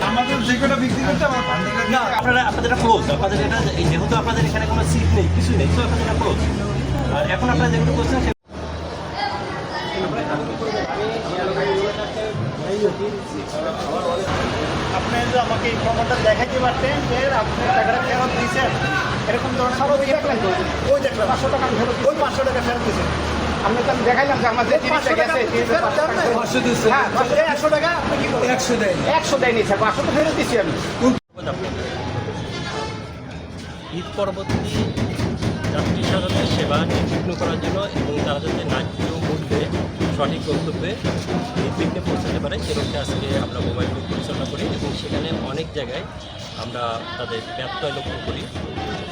আমাদের যে কোনো বিক্রি করতে না, আপনারা আপনাদের ক্লোজ, আপনাদের এটা যেহেতু আপনাদের এখানে কোনো সিট নেই, কিছুই নেই, তো আপনাদের ক্লোজ। আর এখন আপনারা যেগুলো করছেন আপনি যে আমাকে এই প্রমাণটা দেখাইতে পারতেন যে আপনি টাকাটা ফেরত দিয়েছেন, এরকম ধরনের ওই দেখলাম 500 টাকা ফেরত, ওই 500 টাকা ফেরত দিয়েছেন। আমি তো দেখাইলাম যে আমার যে জিনিসটা গেছে 100 টাকা আপনি কি করবেন? 100 দেয়নি স্যার, 500 তো ফেরত দিচ্ছি আমি। ঈদ পরবর্তী যাত্রী সাধারণের সেবা নির্বিঘ্ন করার জন্য এবং তারা যাতে ন্যায্য মূল্যে সঠিক গন্তব্যে নির্বিঘ্নে পৌঁছাতে পারে সেরকম আজকে আমরা মোবাইল গ্রুপ পরিচালনা করি এবং সেখানে অনেক জায়গায় আমরা তাদের ব্যত্যয় লক্ষ্য করি।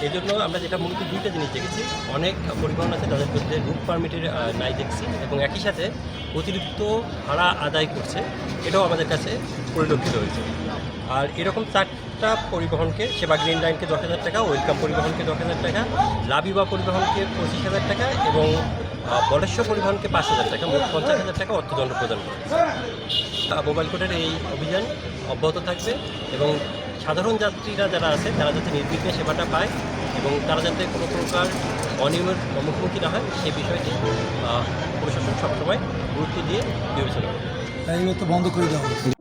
এই জন্য আমরা যেটা মূলত দুইটা জিনিস দেখেছি, অনেক পরিবহন আছে তাদের মধ্যে রুট পারমিটের নাই দেখছি এবং একই সাথে অতিরিক্ত ভাড়া আদায় করছে, এটাও আমাদের কাছে পরিলক্ষিত হয়েছে। আর এরকম চারটা পরিবহনকে, সেবা গ্রিন লাইনকে 10,000 টাকা, ওয়েলকাম পরিবহনকে 10,000 টাকা, লাবিবা পরিবহনকে 25,000 টাকা এবং বলেশ্বর পরিবহনকে 5,000 টাকা, মোট 50,000 টাকা অর্থদণ্ড প্রদান করে। মোবাইল কোর্টের এই অভিযান অব্যাহত থাকবে এবং সাধারণ যাত্রীরা যারা আছে তারা যাতে নির্বিঘ্নে সেবাটা পায় এবং তারা যাতে কোনো প্রকার অনিয়মের মুখোমুখি না হয় সেই বিষয়টি প্রশাসন সবসময় গুরুত্ব দিয়ে বিবেচনা করে। তাই বন্ধ করে দেওয়া হবে।